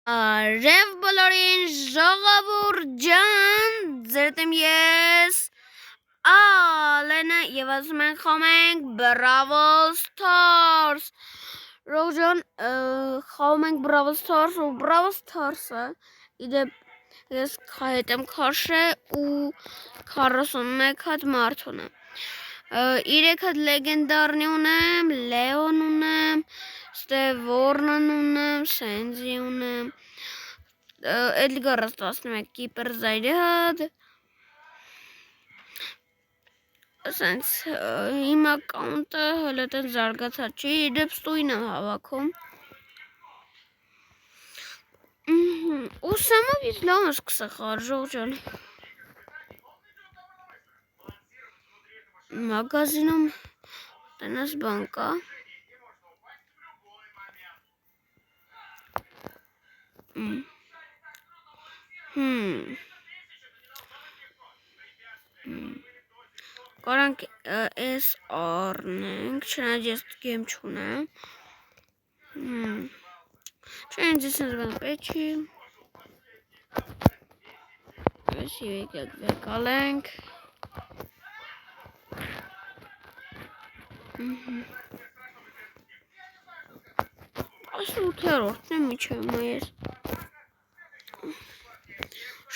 Արև բոլորին ժողովուրդ ջան, ձեր եմ ես Ալենը եւ ասում ենք խաղում Brawl Stars։ Ռոք ջան, խաղում ենք Brawl Stars ու Brawl Stars-ը իդեպ ես հետ եմ քաշել ու 41 հատ մարդ ունեմ։ 3 հատ լեգենդարնի ունեմ, Լեոն ունեմ, Ստևորնն ունեմ, Սենզի ունեմ, Էդգարը 11 կիպեր զայրեհադ, ասենց իմ ակաունտը հլետեն զարգացած չի, իդեպ ստույն եմ հավաքում, ու սամով ես լավ սկսա խարժող ջան, մագազինում տնաս բան կա, Կարանք էս առնենք, չնայած ես գեմ չունեմ, չեն ձեզ նզվան պեչի, ես եկեք վեկալենք, ասը 8-երորդն եմ իչեմ ես,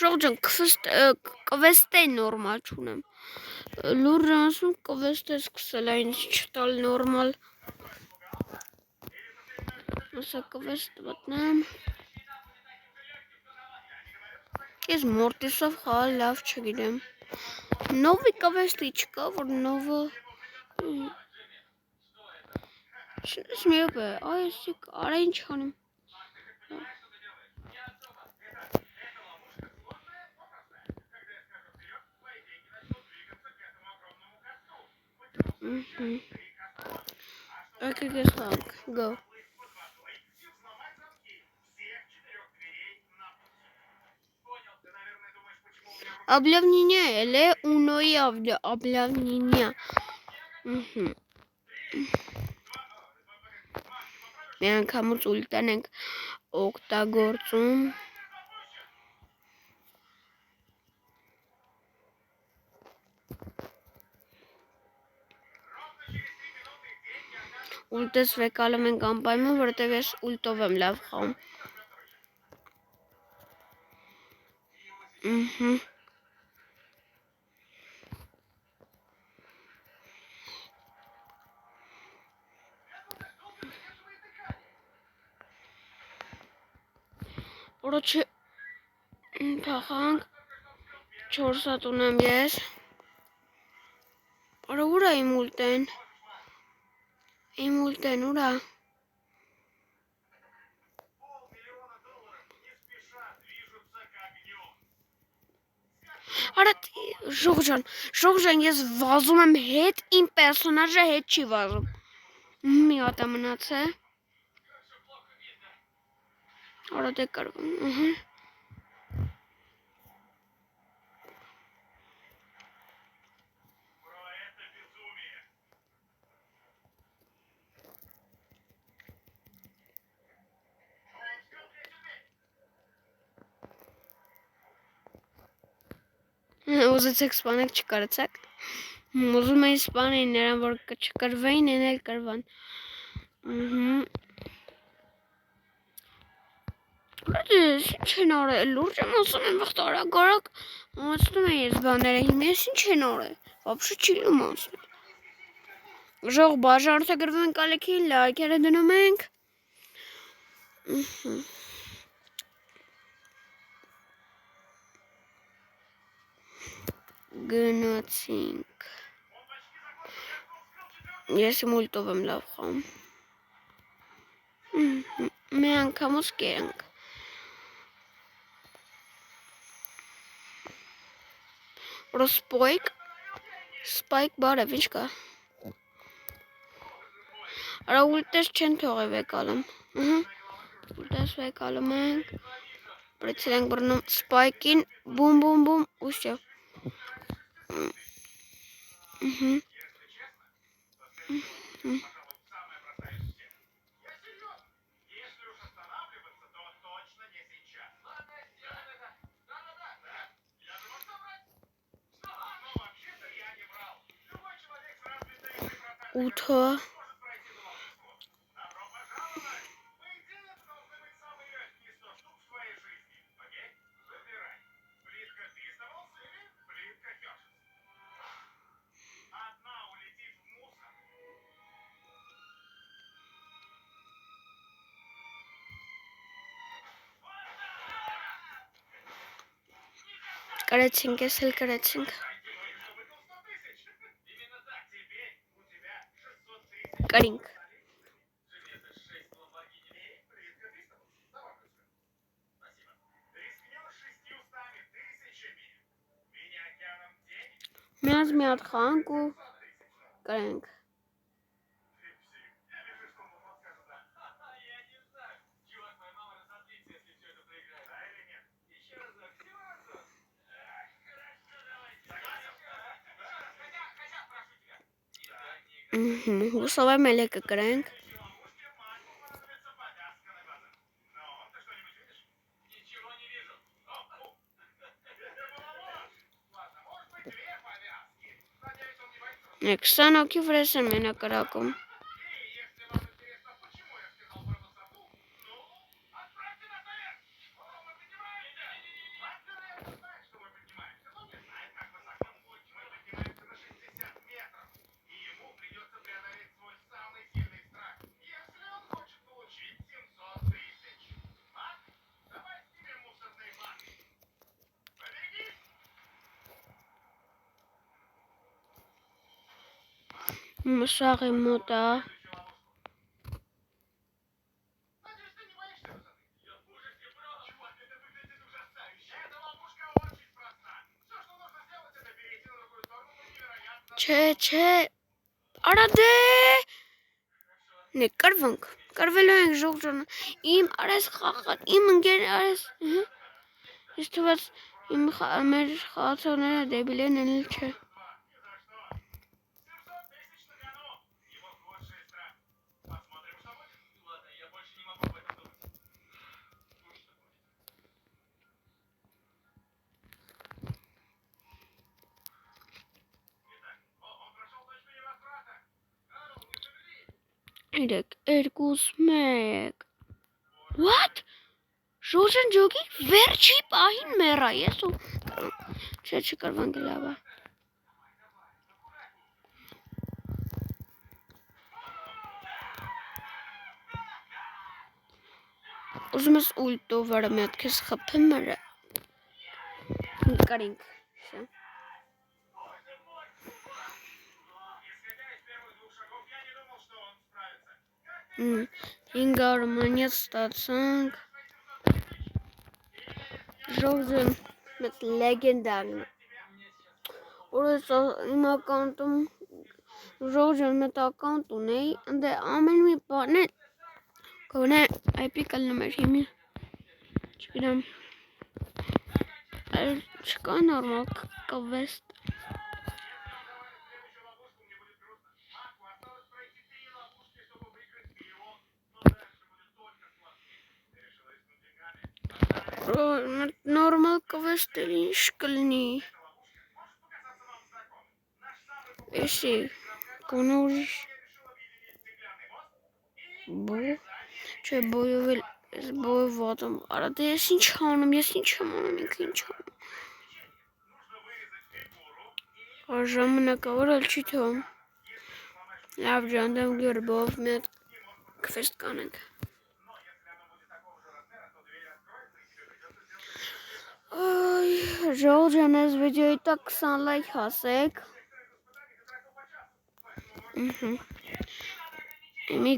Շող ջան կվեստե նորմալ չունեմ, լուր ասում կվեստե սկսել է ինձ չտալ նորմալ, ասա կվեստ վտնեմ, ես մորտիսով խաղալ լավ չգիտեմ, նովի կվեստի չկա, որ նովը, չնես միոպ է, այսիկ արա ինչ անեմ, եկեք ես խաղանք, գո, Облавнения или унои облавнения. Մենք համուց ուլտան ենք օգտագործում ուլտես վեկալում ենք անպայման, որտեղ ես ուլտով եմ լավ խաղում Որոչը փախանք 4 հատ ունեմ ես Արա ուր է իմ ուլտեն ուրա Արա ժող ջան ես վազում եմ հետ իմ պերսոնաժը հետ չի վազում մի հատ է մնացել Արա դե կարվում Ուզեցեք սպանեք չկարեցեք Ուզում էի սպանեին նրան որ չկրվեին են էլ կրվան Ես ինչ են արել լուրջ եմ ասում եմ վաղտ արագ մոծնում եմ ես բաները հիմա ես ինչ են արել վապշը չի լում ասում Ժող բաժարդը գրվում ենք ալեքին լայքերը դնում ենք Գնացինք Ես իմ ուլտով եմ լավ խաղում Մի անգամոց կերանք Որո Սպայք բարև ինչ կա Արա ուլտես չեն թողի վեկալում Ուլտես վեկալում ենք Պրիցել ենք բրնում սպայքին բում ուշյա 8-ը Կրեցինք, ես էլ կրեցինք Կրինք Միած մի հատ խանք ու կրենք Հուսով եմ էլ է կկրենք Քսան հոգի վրես եմ մենակրակում Մշաղի մոտ է Չէ Արա դե Կրվանք Կրվելու ենք ժողջանը Իմ արես խաղատ Իմ ընգեր արես Ես թված մեր խաղացողները դեբիլ են էլ չէ Իրեք, երկուս մեկ What? Ժողջան ջոգի վերջի պահին մերա ես ու Չէ չկրվանք լավա Ուզում ես ուլտով վարը մի հատ քեզ խփեմ մերը Կրինք Ինգար մանյաց ստացանք Ժողջան մեծ լեգենդարն Որս իմ ականտում Ժողջան մետ ականտ ունեի Ընդ ամեն մի բան է Գոնե այպի կլնում էր հիմի Չգրամ Չկա նորմալ կվեստ Նորմալ կվեստ էլ ինչ կլնի Էսի Գոնե ուրիշ Բո Չէ բոյով էլ Բոյով վատում Արա դե ես ինչ հանում Ես ինչ եմ անում ինքը ինչ հանում Ժամանակավոր էլ չի թողում Լավ ջանդեմ գերբով մի հատ քվեստ կանենք Ժողջան այս վիդեոյի տակ 20 լայք հասեք Իմի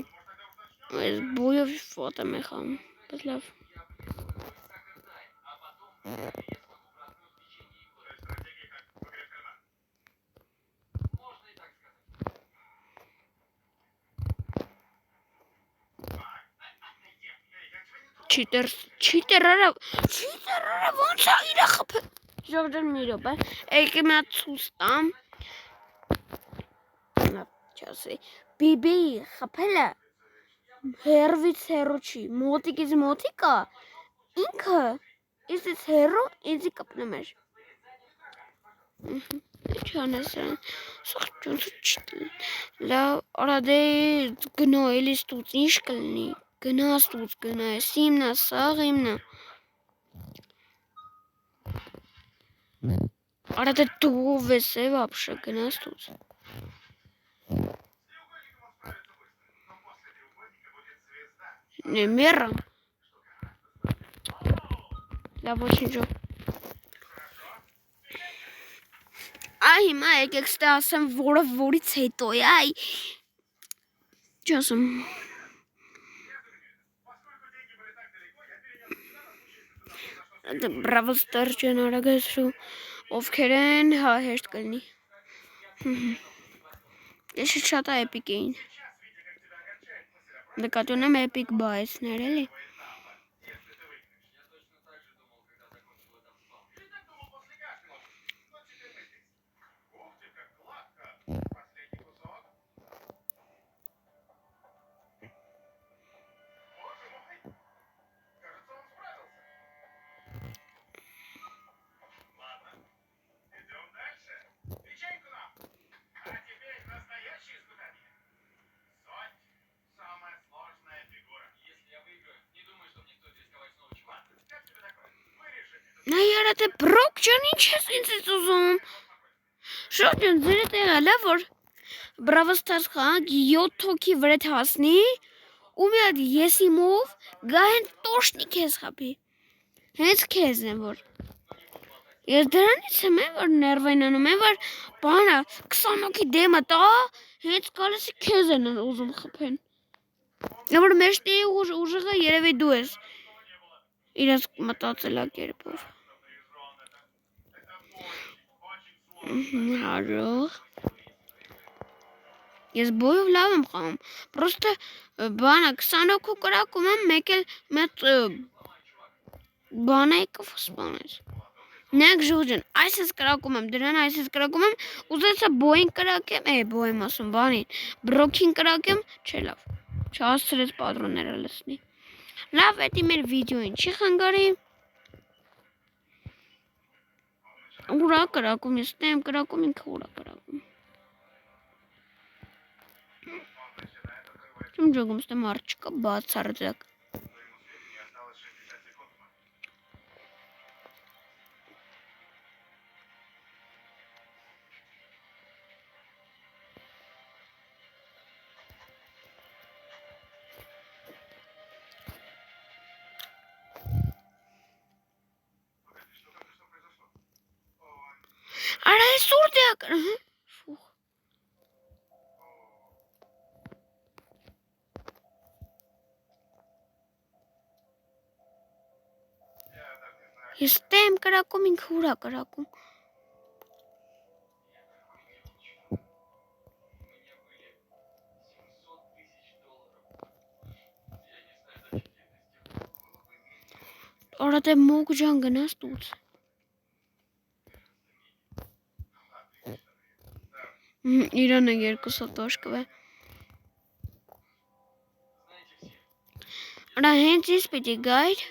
Այս բույով վատ եմ խանում Բայց լավ Չիտերարը ոնց է իրա խփը Ժողջան մի րոպե Եկի մի հատ ցույց տամ Չասի Բիբիի խփելը Հերվից հերո չի Մոտիկից մոտիկա Ինքը Իսից հերո ինձի կպնում էր չանես սրան, սաղ լավ, արա դե գնա էլի ստուց, ինչ կլնի, գնա ստուց, գնա, ես իմնա, սաղ իմնա, արա դե դու վես է վապշը, գնա ստուց, մերամ, լավ ոչինչով, այ հիմա եկեք ստե ասեմ որը որից հետո է, այ չասեմ Brawl Stars չեն արագացրու ովքեր են հա հեշտ կլինի ես շատ էպիկ էին նկատի ունեմ էպիկ բայսներ էլի Նա յարա թե բրոկ ջան ինչ ես ինձ ուզում Շատ ջան ձերը տեղա լավ որ Brawl Stars խաղանք 7 հոգի վրա հասնի ու մի հատ ես իմով գա հենց տոշնի քեզ խաբի հենց քեզ եմ որ ես դրանից եմ որ ներվայնանում եմ որ բանը 20 հոգի դեմը տա հենց գալիս քեզ են ուզում խփեն որ մեջտի ուժեղը երևի դու ես իրաց մտածելակերպով Հարող Ես բոյով լավ եմ խաղում Պրոստը բանը 20 հոգու կրակում եմ մեկ էլ մեծ բանը եկավ սպանես Նեք ժուջն այս ես կրակում եմ դրան այս ես կրակում եմ ուզեցա բոյին կրակեմ բոյեմ ասում բանին բրոքին կրակեմ չէ լավ չհասցրեց պատրոնները լսնի լավ էդի մեր վիդեոին չի խանգարի Ուրա կրակում ես տեմ կրակում ինքը ուրա կրակում Չեմ ջոգում ստե մարդ չկա բացարձակ Արա ես ուրդ է Ես տեմ կրակում ինքը ուրա կրակում Արա դե մոգ ջան գնաս տուց Իրան է 200 օշկվ է Արա հենց ինձ պիտի գայր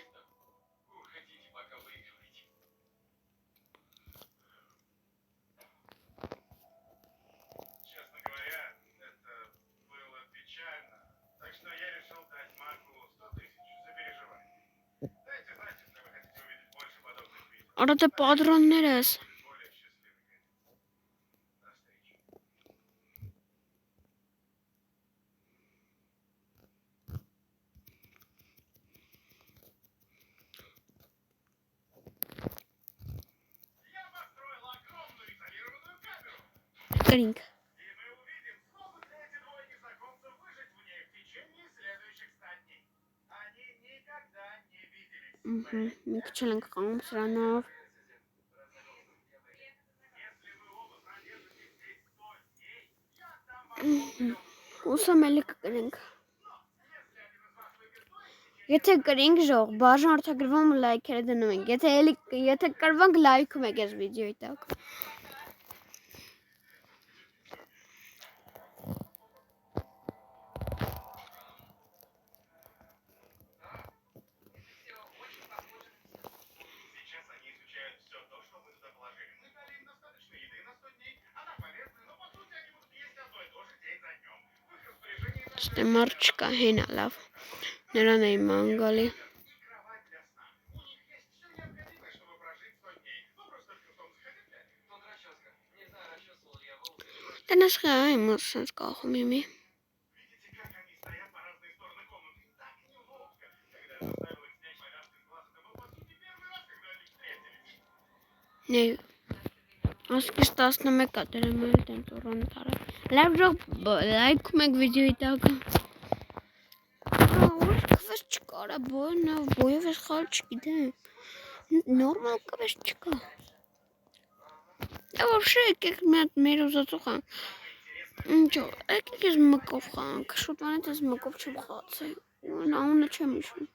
Արա դե պատրոններ ես Կրինք Մի քիչ ենք խաղում սրանով Ուսամ էլի կկրենք Եթե կրինք ժող բաժան արտագրվում լայքերը դնում ենք Եթե կրվանք լայքում եք ես վիդեոյի տակ Ստե մարդ չկա, հենա լավ։ Նրան էի մանգալի։ Տնես խա իմ սենց կախում իմի։ Նեյ, ասկիս 11 կա դրեմ էլ տեն տորան տարը։ Լավ ժող լայքում եք վիդեոյի տակը։ Որ կվես չկարա բոյնը, բոյով ես խալ չգիտեմ։ Նորմալ կվես չկա։ Դա вообще եկեք մի հատ մեր ուզածու խանք։ Ինչո, եկեք ես մկով խանք, շուտվանից ես մկով չեմ խացել։ Անունը չեմ իշում։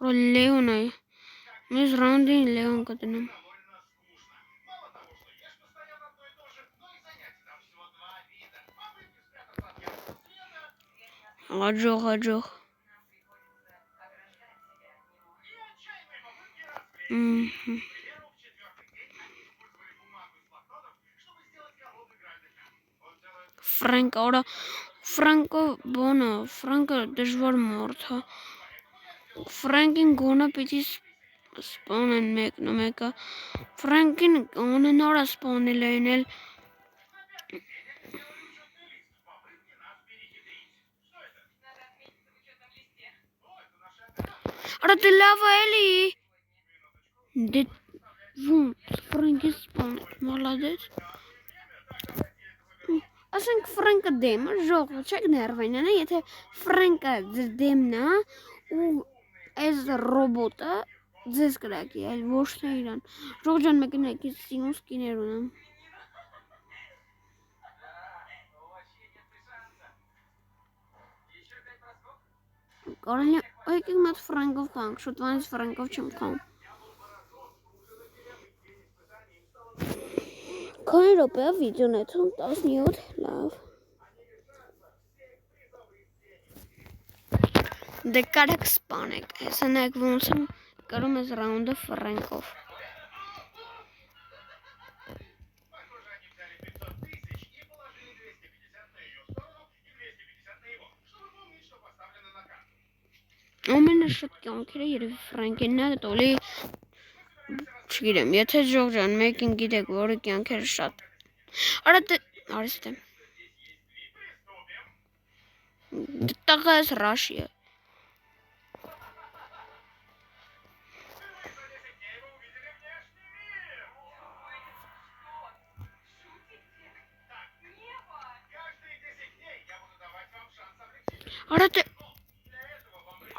Լեոն է, մեզ ռանդին լեոն կտնեմ։ Աջող։ Ֆրանկո բոնը, Ֆրանկը դժվար մարդ է։ Ֆրանկին գոնը պիտի սպանեն մեկը։ Ֆրանկին անհնար է սպանել էնել։ Արա դե լավ էլի։ Դե Ֆրանկին սպանել, մալադեց։ Ասենք Ֆրանկը դեմը, ժող, չեք ներվենան է, եթե Ֆրանկը ձեր դեմն է ու այս ռոբոտը ձեզ կրակի, այլ ոչ թե իրան։ Ժող ջան մեկն եկից սինուս կիներ ունեմ։ Կարելի է, եկեք մատ Ֆրանկով խանք, շուտվանից Ֆրանկով չեմ խանք։ Քանի րոպեա վիդեոն է թում 17 լավ։ Դե կարեք սպանեք, հեսա նայք ոնց եմ կարում ես ռաունդը Ֆրանկով։ Ամենը շատ կյանքերը երևի Ֆրանկենն է, տոլի չգիտեմ, եթե ժող ջան մեկին գիտեք, որը կյանքերը շատ։ Արա դե, արիստ եմ։ Տղա ես ռաշի է։ Արա դե,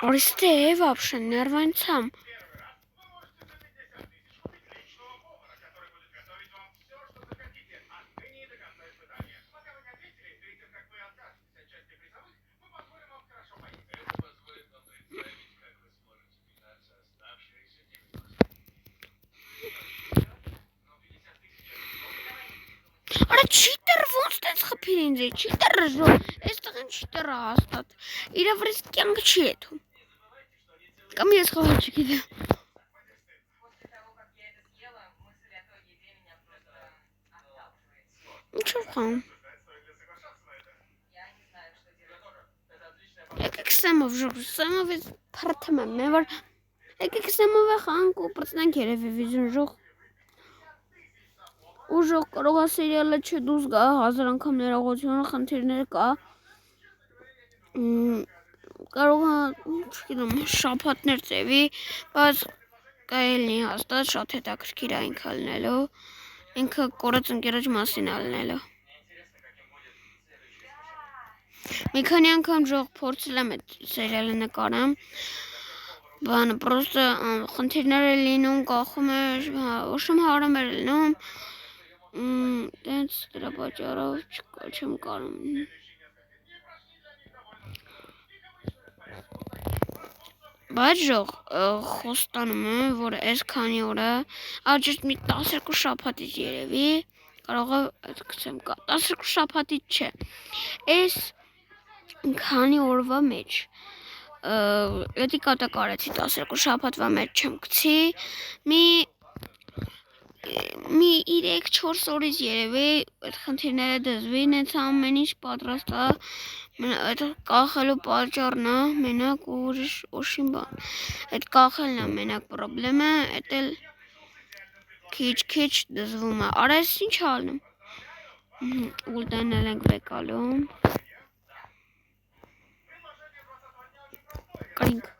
արիստ է վապշը, ներվանցամ։ Արա չիտեր ոնց տենց խպիր ինձ է, չիտերը ժող, ես տղեն չիտերը հաստատ, իրա վրից կյանք չի եթում, կամ ես խաղալ չգիտեմ։ Ինչով խաղում։ Եկեք սեմով ժող, սեմով ես պրթեմ եմ, մևար, եկեք սեմով է խաղանք ու պրծնենք երևի վիզուն ժող։ Ու ժող կարող է սիրիալը չդուզ գա, 1000 անգամ ներողությունը խնդիրներ կա։ Կարող է, չգիտեմ, շաբաթներ ծևի, բայց կայելնի հաստատ շատ հետաքրքիր է ինքը լնելու, ինքը կորած ընկերոջ մասին է լնելու։ Մի քանի անգամ ժող փորձել եմ այդ սերիալը նկարեմ, բանը պրոստը խնդիրներ է լինում, կախում էր, ոչմ հարամ էր լինում, տենց դրա պատճառով չեմ կարում։ Բայց ժող խոստանում եմ, որ այս քանի օրը աճಸ್ಟ್ մի 12 շաբաթից երևի կարող է գցեմ 12 շաբաթից չէ այս քանի օրվա մեջ Էդի կատակարեցի 12 շաբաթվա մեջ չեմ գցի մի 3-4 օրից երևի այդ խնդիրները դզվին այս ամեն ինչ պատրաստ է այդ կախելու պատճառն է մենակ ուրիշ ոչինչ բան այդ կախելն է մենակ պրոբլեմը այդ էլ քիչ դզվում է արես ինչ ալնում ուլտանել ենք բեկալու կրինք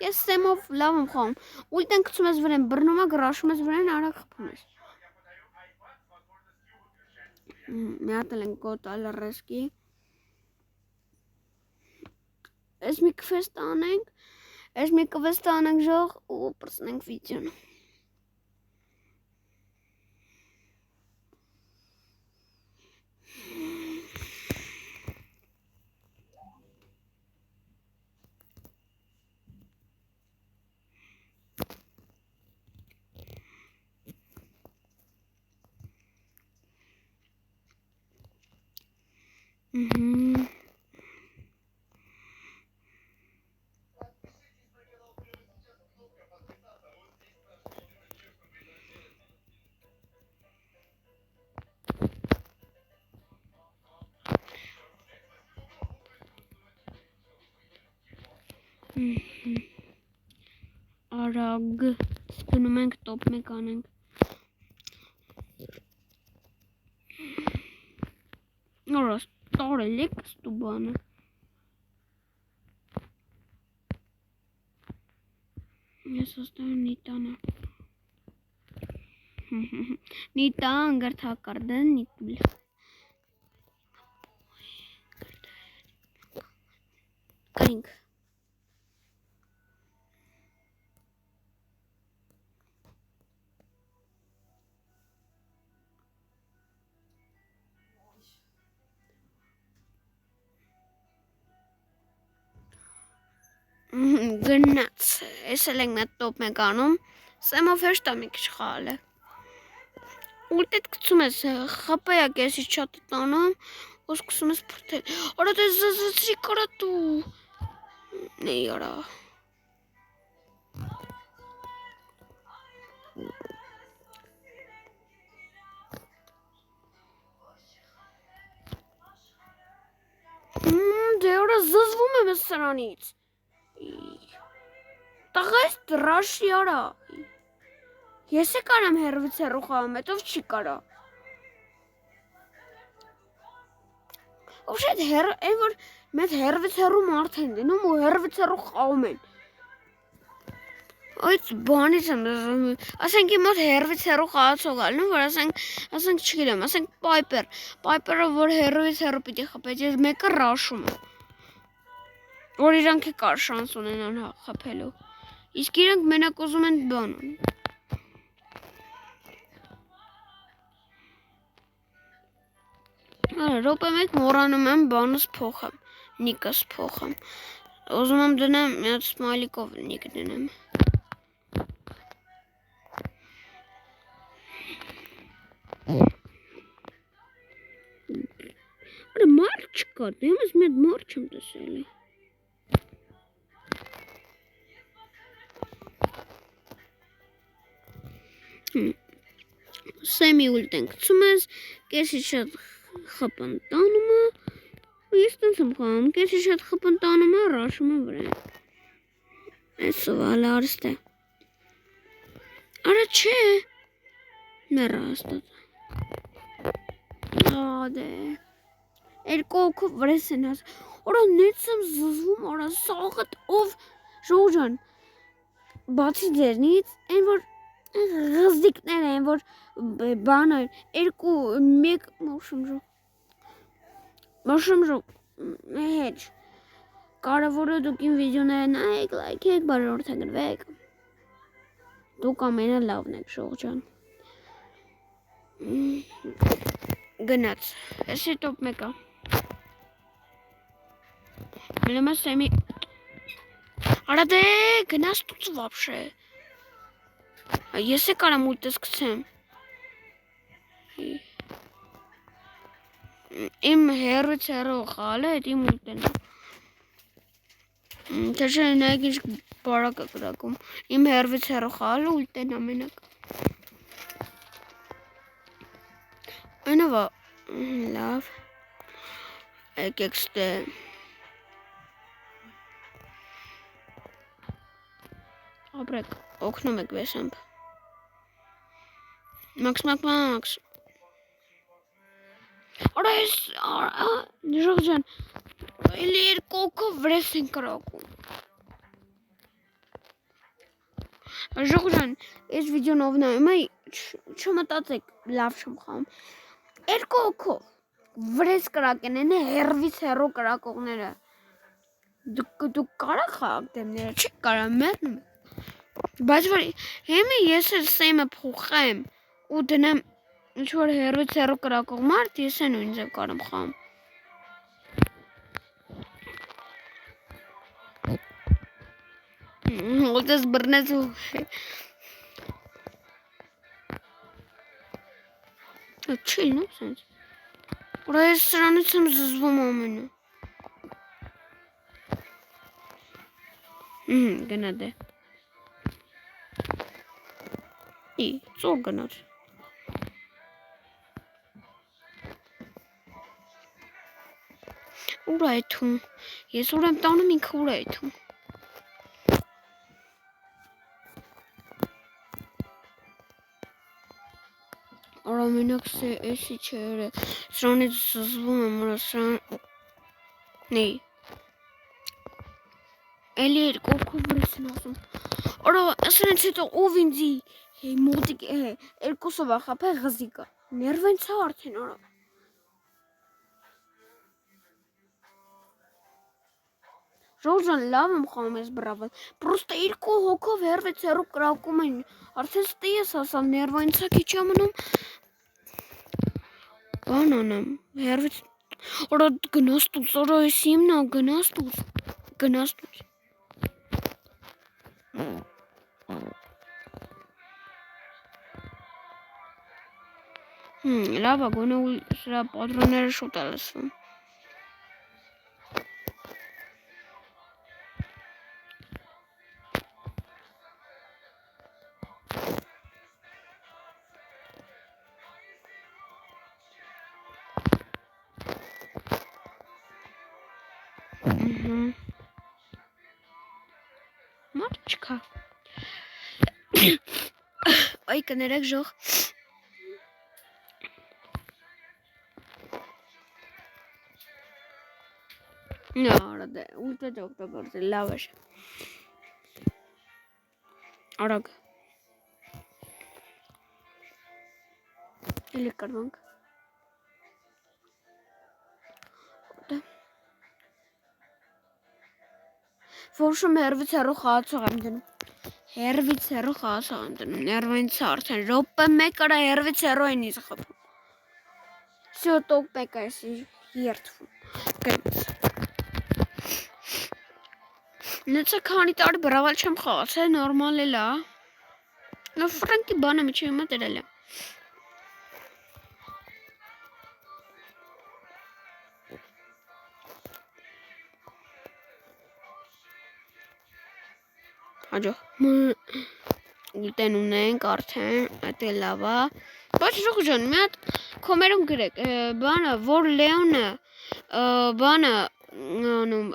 ես սեմով լավ եմ խաղում ուլտեն գցում ես վրան բռնում է գրաշում ես վրան արագ խփում ես մի հատ էլ ենք գոտալ ռեսկի այս մի կվեստ անենք ժող ու պրծնենք վիդեոն Արագ գնում ենք տոպ մեկ անենք նորոս տարել եք ստուբանը ես ոստան նիտանը նիտա անգրթակարդն նիտուլ կրինք գնաց ես էլ ենք մետ տոպ մեկ անում սեմով հեշտ է մի քիչ խաղալը ուլտետ գցում ես խպեյա կեսի չատ տանում ու սկսում ես փրթել արա դե զզծրի կարա դու նեի արա դե արա զզվում եմ ես սրանից տղայս դրաշի արա ես է կարամ հերվից հեռու խաղամ հետով չի կարա Ոբշետ այն որ մեծ հերվից հեռու մարդ են դնում ու հերվից հեռու խաղում են այդ բանից եմ ասենք իմ մոտ հերվից հեռու խաղացող ալնում որ ասենք չգիտեմ ասենք պայպերը որ հերվից հեռու պիտի խփեց ես մեկը ռաշում եմ որ իրանք է կար շանս ունենան խփելու իսկ իրանք մենակ ուզում են բան Ռոպե մեկ մորանում եմ բանս փոխեմ, նիկս փոխեմ, ուզում եմ դնեմ մի հատ սմայլիկով նիկ դնեմ Արա մարդ չկա, դեմ ես մի հատ մարդ չեմ տեսել Սեմի ուլտ ենք գցում ես, կեսի շատ խպն տանում է ես տենց եմ խաղում կեսի շատ խպն տանում է ռաշում է վրան այս սովալ արստ է արա չէ ներա աստատ դե երկու օքով վրես են հաս արա նեց եմ զզվում արա սաղըտ ով ժողջան բացի ձերնից են որ Ղզդիկներ են, որ բան են, երկու, մեկ, մոշմժող, հեչ, կարևորը դուք իմ վիդեոները նայեք, լայքեք, բարորդագրվեք, դուք ամենը լավն եք, շողջան, գնաց, եսի տոպ մեկա, մենոմ ես սեմի, Արա դե գնաս տուց вообще։ Ես է կարամ ուլտես գցեմ։ Իմ հերից հերո խալը էդ իմ ուլտեն է։ Թե չէ նայեք ինչ բարակ է կրակում։ Իմ հերվից հերո խալը ուլտեն ամենակ։ Այնովա լավ։ Եկեք ստե։ Ապրեք, օգնում եք վեսամբ։ Մաքս։ Արա ես, նժող ջան, էլի երկու օքով վրես են կրակում։ Նժող ջան, ես վիդեոնով նայում եմ, չմտածեք, լավ չեմ խաղում։ Երկու օքով վրես կրակեն են հերվից հերո կրակողները։ Դուք կարա խաղաք դեմները, չեք կարա մերնում եք։ Բայց որ հիմի ես էլ սեմը փոխեմ ու դնեմ ինչ-որ հերվից հերո կրակող մարդ, ես է նույն ձև կարամ խաղում։ Ոտես բրնեց ու չի նո սենց։ Ուրա ես սրանից եմ զզվում ամենը։ Գնա դե։ Ծոր գնաց։ Ուր է թում։ Ես ուր եմ տանում ինքը ուր է թում։ Արա մենակ էսի չէր է։ Սրանից զզվում եմ, ուրա սրան։ Նեի։ Էլի երկու օքով վրես են ասում։ Արա սրանից հետո ով ինձի մոտիկ երկուսով ախապ է ղզիկը։ Ներվեն ցա արդեն արա։ Ժողջան լավ եմ խաղում ես բրավալ, պրոստը երկու հոգով հերվեց հերու կրակում են, արդեն ստի ես ասալ ներվային ցակի չամնում, բան անեմ, հերվեց, որա գնաս տուց, որա ես իմնա գնաս տուց, լավա գոնը սրա պատրոները շուտ է լսվում։ Մարդ չկա։ Այ կներեք ժող։ Արա դե, ուլտե օգտագործել լավ է։ Արագ։ Էլի կարվանք։ Որշում հերվից հերու խաղացող եմ դնում։ Հերվից հերու խաղացող եմ դնում։ Ներվային ցա արդեն ռոպե մեկ արա հերվից հերու են իզ խփում։ Всё տոկ մեկ է երթվում։ Գնաց։ Նեցա քանի տարի բրավալ չեմ խաղացել, նորմալ էլ է։ Նո ֆրանկի բանը միջի հիմա դրել է։ Հաջող։ Ուլտեն ունենք արդեն, այդ է լավ է։ Բայց ժող ջան, մի հատ կոմերում գրեք, բանը, որ Լեոնը բանը անում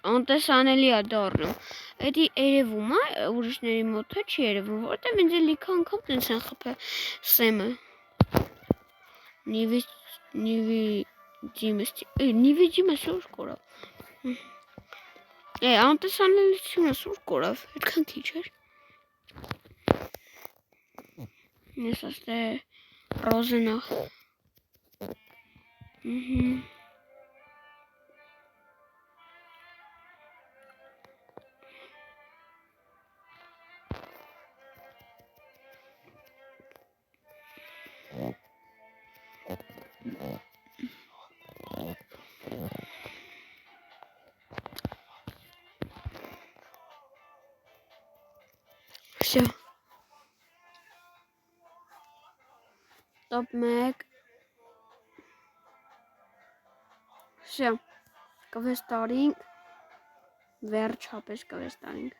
անտեսանելի է դառնում։ Էդի երևում է ուրիշների մոտ է չի երևում, որտեղ ինձ լիքը անգամ տենց են խփել սեմը։ Նիվիջիմը սուր կորավ։ Անտեսանելիությունը սուր կորավ, այդքան քիչ էր։ Ես աստե ռոզենախ։ Всё. Top 1 Всё. Կվեստարինք վերջապես կվեստարինք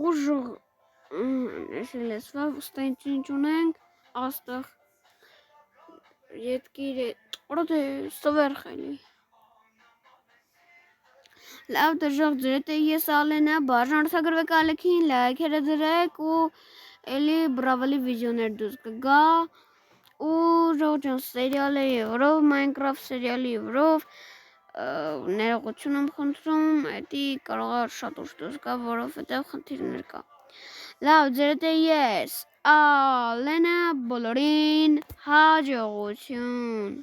ուժը լեսվա ստենչինչ ունենք աստեղ ետքիր որոտ է ստվեր խելի լավ դժող ձրետ է ես ալենա բաժան արտագրվեք ալեքին լայքերը դրեք ու էլի բրավալի վիդեոներ դուզ կգա ու ժողջան սերիալերի վրով Minecraft սերիալի վրով ներողություն եմ խնդրում, էդի կարող է շատ ուշ դուրս գա, որովհետև խնդիրներ կա։ Լավ, ձերդ է ես, Ալենա բոլորին հաջողություն։